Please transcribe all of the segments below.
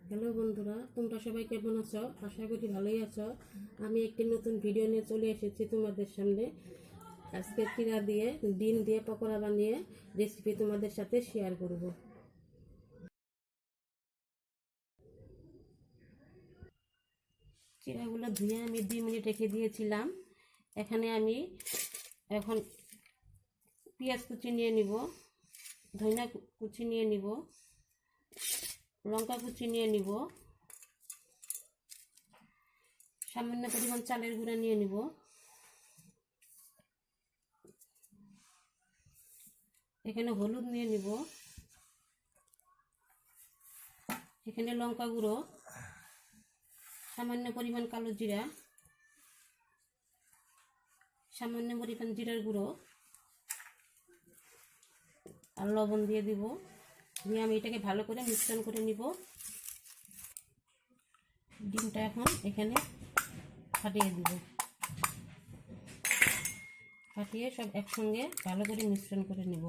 Hello বন্ধুরা, তোমরা সবাই কেমন আছো? আশা করি ভালোই আছো। আমি একটি নতুন ভিডিও নিয়ে চলে এসেছি তোমাদের সামনে। আজকে চিড়া দিয়ে ডিম দিয়ে পকোড়া বানিয়ে রেসিপি তোমাদের সাথে শেয়ার করব। চিড়াগুলো ধুয়ে আমি 2 মিনিট রেখে দিয়েছিলাম। এখানে আমি এখন পেঁয়াজ কুচি নিয়ে নিব, ধনিয়া কুচি নিয়ে নিব, লঙ্কা কুচি নিয়ে নিব, সামান্য পরিমাণ চালের গুঁড়া নিয়ে নিব, এখানে হলুদ নিয়ে নিব, এখানে লঙ্কা গুঁড়ো, সামান্য পরিমাণ কালো জিরা, সামান্য পরিমাণ জিরার গুঁড়ো আর লবণ দিয়ে দিব। দিয়ে আমি এটাকে ভালো করে মিশ্রণ করে নিব। ডিমটা এখন এখানে ফাটিয়ে দিব, ফাটিয়ে সব একসঙ্গে ভালো করে মিশ্রণ করে নেব।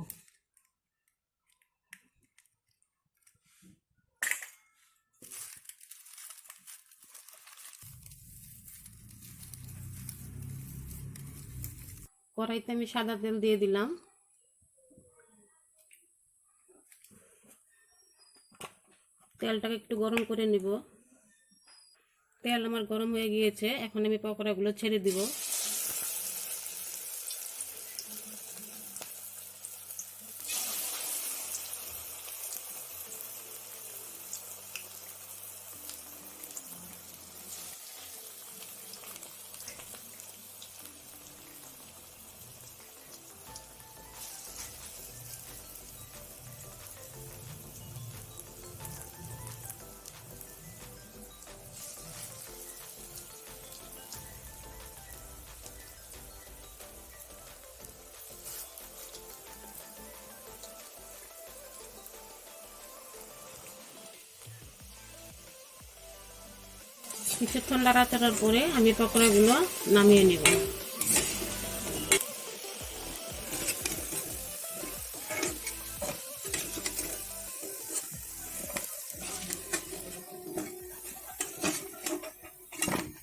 কড়াইতে আমি সাদা তেল দিয়ে দিলাম। তেলটাকে একটু গরম করে নিব। তেল আমার গরম হয়ে গিয়েছে, এখন আমি পকোড়াগুলো ছেড়ে দিব। কিছুক্ষণ নাড়াচাড়ার পরে আমি পকোড়াগুলো নামিয়ে নেব।